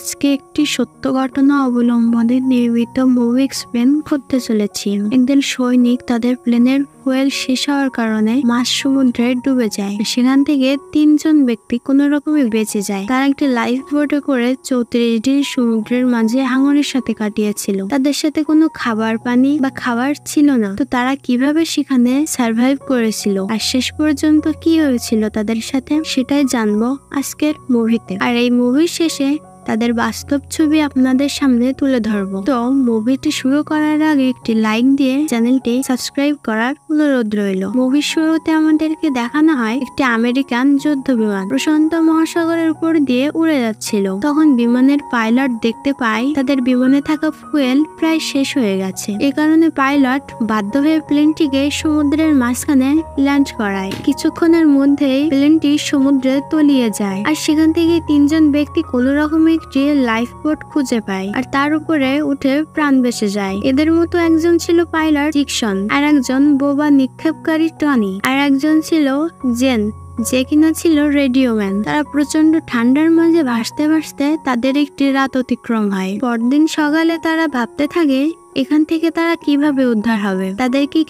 আজকে একটি সত্য ঘটনা অবলম্বনে নির্মিত মুভি এক্সপ্লেন করতে চলেছি। একদিন সৈনিক তাদের প্লেনের ফুয়েল শেষ হওয়ার কারণে মাঝ সমুদ্রে ডুবে যায়। সেখান থেকে 3জন ব্যক্তি কোনো রকমে বেঁচে যায়। তারা একটি লাইফ বোটে করে 34 দিন সমুদ্রের মাঝে হাঙরের সাথে কাটিয়েছিল। তাদের সাথে কোনো খাবার পানি বা খাবার ছিল না, তো তারা কিভাবে সেখানে সার্ভাইভ করেছিল আর শেষ পর্যন্ত কি হয়েছিল তাদের সাথে, সেটাই জানবো আজকের মুভিতে। আর এই মুভির শেষে তাদের বাস্তব ছবি আপনাদের সামনে তুলে ধরবো। তো মুভিটি শুরু করার আগে একটি লাইক দিয়ে চ্যানেলটি সাবস্ক্রাইব করার অনুরোধ রইল। মুভির শুরুতে আমাদেরকে দেখানো হয় একটি আমেরিকান যুদ্ধ বিমান প্রশান্ত মহাসাগরের উপর দিয়ে উড়ে যাচ্ছিল। তখন বিমানের পাইলট দেখতে পায় তাদের বিমানে থাকা ফুয়েল প্রায় শেষ হয়ে গেছে। এ কারণে পাইলট বাধ্য হয়ে প্লেনটিকে সমুদ্রের মাঝখানে ল্যান্ড করায়। কিছুক্ষণের মধ্যেই প্লেনটি সমুদ্রে তলিয়ে যায় আর সেখান থেকে 3জন ব্যক্তি কোনো রকমের একটি লাইফ বোট খুঁজে পায় আর তার উপরে উঠে প্রাণ বেঁচে যায়। এদের মতো একজন ছিল পাইলট জিকসন, আর একজন বোবা নিক্ষেপকারী টনি, আর একজন ছিল জেন, যে কিনা ছিল রেডিওম্যান। তারা প্রচন্ড ঠান্ডার মাঝে ভাসতে ভাসতে তাদের একটি রাত অতিক্রম হয়। পরদিন সকালে তারা ভাবতে থাকে এখান থেকে তারা কিভাবে উদ্ধার হবে, তাদেরকে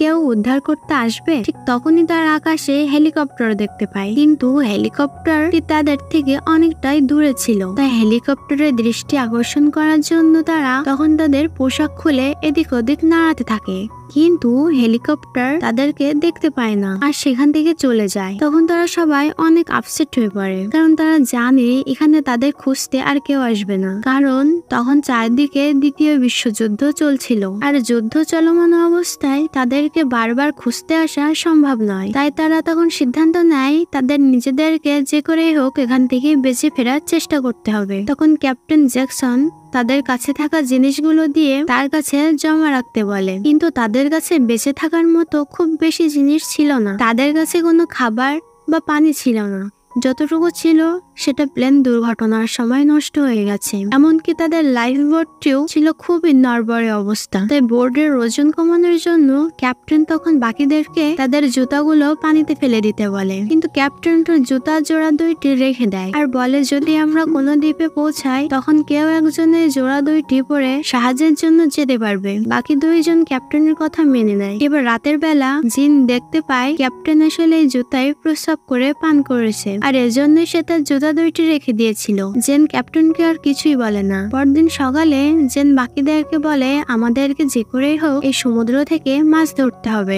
কেউ উদ্ধার করতে আসবে। ঠিক তখনই তারা আকাশে হেলিকপ্টার দেখতে পায়, কিন্তু হেলিকপ্টারটি তাদের থেকে অনেকটাই দূরে ছিল। তাই হেলিকপ্টারের দৃষ্টি আকর্ষণ করার জন্য তারা তখন তাদের পোশাক খুলে এদিক ওদিক নাড়াতে থাকে, কিন্তু হেলিকপ্টার তাদেরকে দেখতে পায় না আর সেখান থেকে চলে যায়। তখন তারা সবাই অনেক আপসেট হয়ে পড়ে, কারণ তারা জানে এখানে তাদের খুঁজতে আর কেউ আসবে না, কারণ তখন চারদিকে দ্বিতীয় বিশ্বযুদ্ধ চলছিল আর যুদ্ধ চলমান অবস্থায় তাদেরকে বারবার খুঁজতে আসা সম্ভব নয়। তাই তারা তখন সিদ্ধান্ত নেয় তাদের নিজেদেরকে যে করেই হোক এখান থেকে বেঁচে ফেরার চেষ্টা করতে হবে। তখন ক্যাপ্টেন জ্যাকসন তাদের কাছে থাকা জিনিসগুলো দিয়ে তার কাছে জমা রাখতে বলে, কিন্তু তাদের কাছে বেঁচে থাকার মতো খুব বেশি জিনিস ছিল না। তাদের কাছে কোনো খাবার বা পানি ছিল না, যতটুকু ছিল সেটা প্লেন দুর্ঘটনার সময় নষ্ট হয়ে গেছে। এমনকি তাদের লাইফ বোটটিও ছিল খুবই নড়বড়ে অবস্থা। তাই বোর্ডের ওজন কমানোর জন্য ক্যাপ্টেন তখন বাকিদেরকে তাদের জুতাগুলো পানিতে ফেলে দিতে বলে, কিন্তু ক্যাপ্টেন তো জুতা জোড়া 2টি রেখে দেয় আর বলে যদি আমরা কোনো দ্বীপে পৌঁছাই তখন কেউ একজনের জোড়া 2টি পরে সাহায্যের জন্য যেতে পারবে। বাকি 2জন ক্যাপ্টেনের কথা মেনে নেয়। এবার রাতের বেলা জিন দেখতে পায় ক্যাপ্টেন আসলে এই জুতায় প্রস্রাব করে পান করেছে আর এজন্যই সে তার জুতা 2টি রেখে দিয়েছিল। জেন ক্যাপ্টেনকে আর কিছুই বলে না। পরদিন সকালে জেন বাকিদেরকে বলে আমাদেরকে যে করেই হোক এই সমুদ্র থেকে মাছ ধরতে হবে,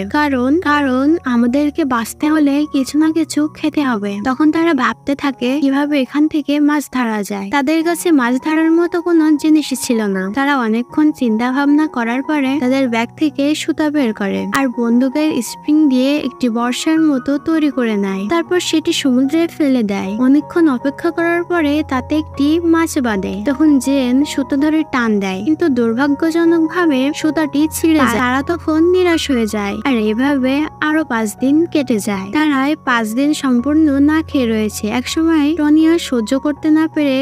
কারণ আমাদেরকে বাঁচতে হলে কিছু না কিছু খেতে হবে। তখন তারা ভাবতে থাকে কিভাবে এখান থেকে মাছ ধরা যায়। তাদের কাছে মাছ ধরার মতো কোনো জিনিসই ছিল না। তারা অনেকক্ষণ চিন্তা ভাবনা করার পরে তাদের ব্যাগ থেকে সুতা বের করে আর বন্দুকের স্প্রিং দিয়ে একটি বর্ষার মতো তৈরি করে নেয়। তারপর সেটি সমুদ্রে ফেলে দেয়। অনেকক্ষণ অপেক্ষা করার পরে তাতে একটি মাছ বাঁধে। তখন জেন সুতো ধরে টান দেয়, কিন্তু দুর্ভাগ্যজনক ভাবে সুতাটি ছিঁড়ে যায়। তারা তখন নিরাশ হয়ে যায় আর এভাবে আরো 5 দিন কেটে যায়। তারা 5 দিন সম্পূর্ণ না খেয়ে রয়েছে। একসময় টনি আর সহ্য করতে না পেরে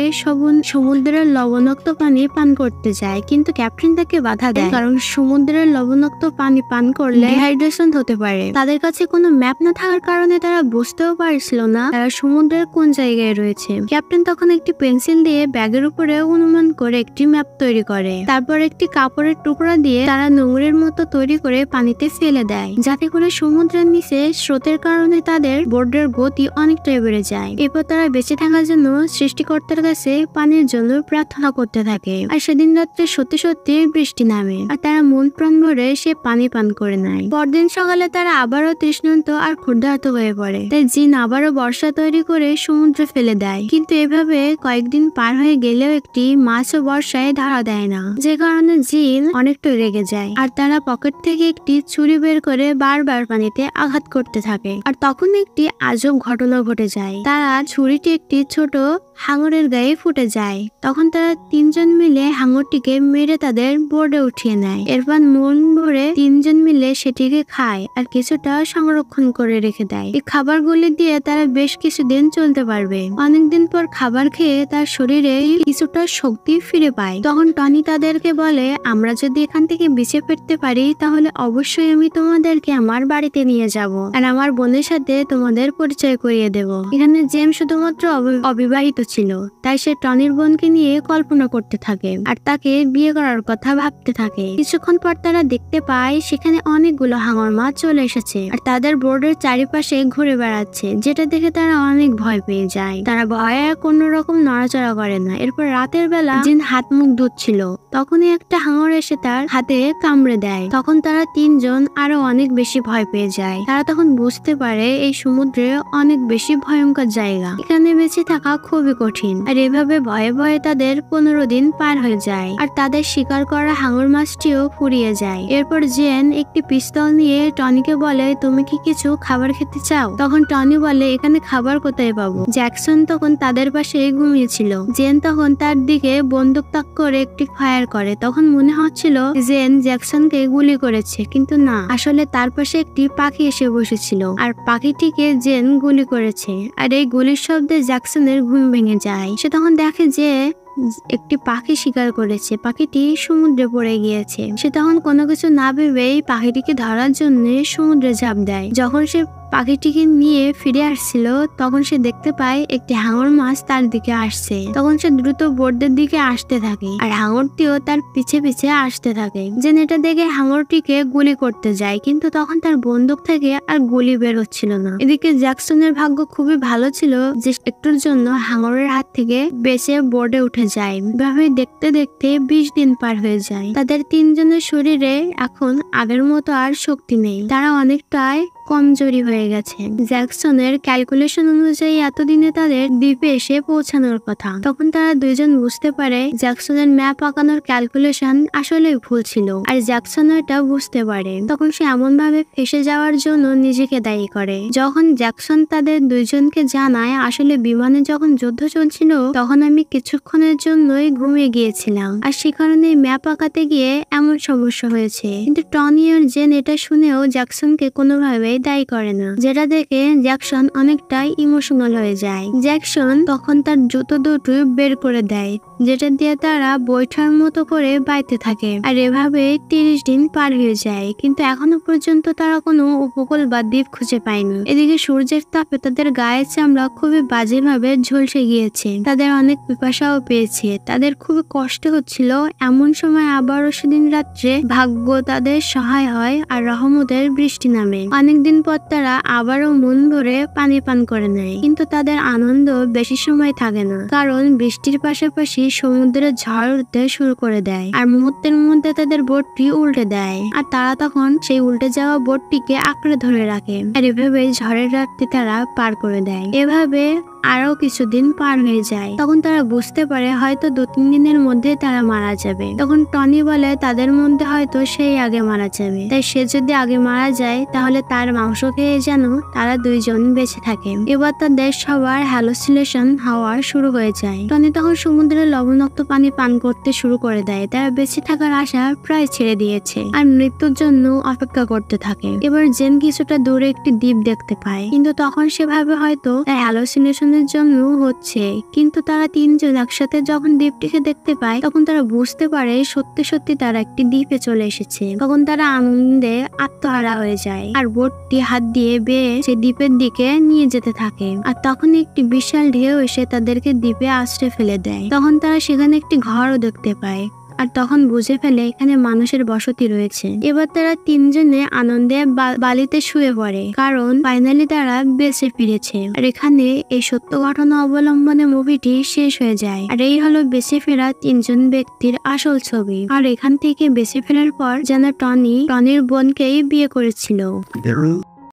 সমুদ্রের লবণাক্ত পানি পান করতে যায়, কিন্তু ক্যাপ্টেন তাকে বাধা দেয়, কারণ সমুদ্রের লবণাক্ত পানি পান করলে ডিহাইড্রেশন হতে পারে। তাদের কাছে কোনো ম্যাপ না থাকার কারণে তারা বুঝতেও পারছিল না তারা সমুদ্রের কোন জায়গায় রয়েছে। ক্যাপ্টেন তখন একটি পেন্সিল দিয়ে ব্যাগের উপরে অনুমান করে একটি ম্যাপ তৈরি করে। তারপর একটি কাপড়ের টুকরা দিয়ে তারা নোংরের মতো তৈরি করে পানিতে ফেলে দেয়, যাতে করে সমুদ্রের নিচে স্রোতের কারণে তাদের বোর্ডের গতি অনেকটাই বেড়ে যায়। এরপর তারা বেঁচে থাকার জন্য সৃষ্টিকর্তার কাছে পানির জন্য প্রার্থনা করতে থাকে। আর সেদিন রাত্রে সত্যি সত্যি বৃষ্টি নামে আর তারা মন প্রাণ ভরে সে পানি পান করে নেয়। পরদিন সকালে তারা আবারও তৃষ্ণান্ত আর ক্ষুধার্ত হয়ে পড়ে। তাই জিন আবারও বর্ষা তৈরি করে সমুদ্রে ফেলে দেয়, কিন্তু এভাবে কয়েকদিন পার হয়ে গেলেও একটি মাছও বর্ষায় ধরা দেয় না, যে কারণে জিন অনেকটা রেগে যায় আর তারা পকেট থেকে একটি ছুরি বের করে বারবার পানিতে আঘাত করতে থাকে। আর তখন একটি আজব ঘটনা ঘটে যায়। তারা ছুরিটি একটি ছোট হাঙরের গায়ে ফুটে যায়। তখন তারা 3জন মিলে হাঙরটিকে মেরে তাদের বোর্ডে উঠিয়ে নেয়। এরপর মন ভরে 3জন মিলে সেটিকে খায় আর কিছুটা সংরক্ষণ করে রেখে দেয়। এই খাবারগুলি দিয়ে তারা বেশ কিছুদিন চলতে পারবে। অনেকদিন পর খাবার খেয়ে তার শরীরে কিছুটা শক্তি ফিরে পায়। তখন টনি তাদেরকে বলে, আমরা যদি এখান থেকে বেঁচে ফিরতে পারি তাহলে অবশ্যই আমি তোমাদেরকে আমার বাড়িতে নিয়ে যাব আর আমার বোনের সাথে তোমাদের পরিচয় করিয়ে দেব। এখানে জেমস শুধুমাত্র অবিবাহিত ছিল, তাই সে টনির বোনকে নিয়ে কল্পনা করতে থাকে আর তাকে বিয়ে করার কথা ভাবতে থাকে। কিছুক্ষণ পর তারা দেখতে পায় সেখানে অনেকগুলো হাঙর মাছ চলে এসেছে আর তাদের বোর্ডের চারিপাশে ঘুরে বেড়াচ্ছে, যেটা দেখে তারা অনেক ভয় পেয়ে যায়। তারা ভয়ে আর কোনো রকম নড়াচড়া করে না। এরপর রাতের বেলা জিন হাত মুখ ধুচ্ছিল, তখনই একটা হাঙর এসে তার হাতে কামড়ে দেয়। তখন তারা তিনজন আরো অনেক বেশি ভয় পেয়ে যায়। তারা তখন বুঝতে পারে এই সমুদ্রে অনেক বেশি ভয়ঙ্কর জায়গা, এখানে বেঁচে থাকা খুবই কঠিন। আর এভাবে ভয়ে ভয়ে তাদের 15 দিন পার হয়ে যায় আর তাদের শিকার করা হাঙর মাছটিও ফুরিয়ে যায়। এরপর জেন একটি পিস্তল নিয়ে টনিকে বলে, তুমি কি কিছু খাবার খেতে চাও? তখন টনি বলে, এখানে খাবার কোথায় পাবো? জ্যাকসন তখন তাদের পাশে ঘুমিয়েছিল। জেন তখন তার দিকে বন্দুক তাক করে একটি ফায়ার করে। তখন মনে হচ্ছিল জেন জ্যাকসনকে গুলি করেছে, কিন্তু না, আসলে তার পাশে একটি পাখি এসে বসেছিল আর পাখিটিকে জেন গুলি করেছে। আর এই গুলির শব্দে জ্যাকসনের ঘুম ভেঙে যায়। সে তখন দেখে যে একটি পাখি শিকার করেছে, পাখিটি সমুদ্রে পড়ে গিয়েছে। সে তখন কোনো কিছু না ভেবেই পাখিটিকে ধরার জন্য সমুদ্রে ঝাঁপ দেয়। যখন সে পাখিটিকে নিয়ে ফিরে আসছিল তখন সে দেখতে পায় একটি হাঙর মাছ তার দিকে আসছে। তখন সে দ্রুত বোর্ডের দিকে আসতে থাকে আর হাঙরটিও তার পিছে পিছে আসতে থাকে। জেন এটা দেখে হাঙরটিকে গুলি করতে যায়, কিন্তু তখন তার বন্দুক থেকে আর গুলি বের হচ্ছিল না। এদিকে জ্যাকসনের ভাগ্য খুবই ভালো ছিল যে একটুর জন্য হাঙরের হাত থেকে বেঁচে বোর্ডে উঠে যায়। এভাবে দেখতে দেখতে 20 দিন পার হয়ে যায়। তাদের তিনজনের শরীরে এখন আগের মতো আর শক্তি নেই, তারা অনেকটাই কমজোরি হয়ে গেছে। জ্যাকসনের ক্যালকুলেশন অনুযায়ী এতদিনে তাদের দ্বীপে এসে পৌঁছানোর কথা। তখন তারা দুইজন বুঝতে পারে জ্যাকসনের ম্যাপ আঁকানোর ক্যালকুলেশন আসলে ভুল ছিল আর জ্যাকসন এটা বুঝতে পারে। তখন সে এমন ভাবে ফেসে যাওয়ার জন্য নিজেকে দায়ী করে। যখন জ্যাকসন তাদের দুইজনকে জানায়, আসলে বিমানে যখন যুদ্ধ চলছিল তখন আমি কিছুক্ষণের জন্যই ঘুমিয়ে গিয়েছিলাম আর সে কারণে ম্যাপ আঁকাতে গিয়ে এমন সমস্যা হয়েছে। কিন্তু টনি আর জেন এটা শুনেও জ্যাকসনকে কোনোভাবে দায়ী করে না, যেটা দেখে জ্যাকসন অনেকটাই ইমোশনাল হয়ে যায়। জ্যাকসন তখন তার জুতো দুটো বের করে দেয়, যেটা দিয়ে তারা বৈঠার মতো করে বাইতে থাকে। আর এভাবে 30 দিন পার হয়ে যায়, কিন্তু এখনো পর্যন্ত তারা কোনো উপকূল বা দ্বীপ খুঁজে পায়নি। এদিকে সূর্যের তাপে তাদের গায়ের চামড়া খুবই বাজেভাবে ঝলসে গিয়েছে, তাদের অনেক পিপাসাও পেয়েছে, তাদের খুবই কষ্ট হচ্ছিল। এমন সময় আবারও সেদিন রাত্রে ভাগ্য তাদের সহায় হয় আর রহমতের বৃষ্টি নামে। অনেকদিন পর তারা আবারও মন ভরে পানি পান করে নেয়, কিন্তু তাদের আনন্দ বেশি সময় থাকে না, কারণ বৃষ্টির পাশাপাশি সমুদ্রের ঝড় উঠতে শুরু করে দেয় আর মুহূর্তের মধ্যে তাদের বোটটি উল্টে দেয় আর তারা তখন সেই উল্টে যাওয়া বোটটিকে আঁকড়ে ধরে রাখে আর এভাবে ঝড়ের রাতটি তারা পার করে দেয়। এভাবে আরো কিছুদিন পার হয়ে যায়। তখন তারা বুঝতে পারে হয়তো 2-3 দিনের মধ্যে তারা মারা যাবে। তখন টনি বলে তাদের মধ্যে হয়তো সেই আগে মারা যাবে, তাই সে যদি আগে মারা যায় তাহলে তার মাংস খেয়ে যেন তারা দুইজন বেঁচে থাকে। এবার তাদের সবার হ্যালুসিনেশন হওয়া শুরু হয়ে যায়। টনি তখন সমুদ্রের লবণাক্ত পানি পান করতে শুরু করে দেয়। তারা বেঁচে থাকার আশা প্রায় ছেড়ে দিয়েছে আর মৃত্যুর জন্য অপেক্ষা করতে থাকে। এবার জেন কিছুটা দূরে একটি দ্বীপ দেখতে পায়, কিন্তু তখন সে ভাবে হয়তো তার হ্যালুসিনেশন জন্য হচ্ছে। কিন্তু তারা তিনজন একসাথে যখন দ্বীপটিকে দেখতে পায় তখন তারা বুঝতে পারে সত্যি সত্যি তারা একটি দ্বীপে চলে এসেছে। তখন তারা আনন্দে আত্মহারা হয়ে যায় আর বোটটি হাত দিয়ে বেয়ে সে দ্বীপের দিকে নিয়ে যেতে থাকে। আর তখন একটি বিশাল ঢেউ এসে তাদেরকে দ্বীপে আশ্রয় ফেলে দেয়। তখন তারা সেখানে একটি ঘরও দেখতে পায় আর তখন বুঝে ফেলে এখানে মানুষের বসতি রয়েছে। এবার তারা তিনজনে আনন্দে বালিতে শুয়ে পড়ে, কারণ ফাইনালি তারা বেঁচে ফিরেছে। আর এখানে এই সত্য ঘটনা অবলম্বনে মুভিটি শেষ হয়ে যায়। আর এই হলো বেঁচে ফেরা তিনজন ব্যক্তির আসল ছবি। আর এখান থেকে বেঁচে ফেরার পর যেন টনির বোনকেই বিয়ে করেছিল।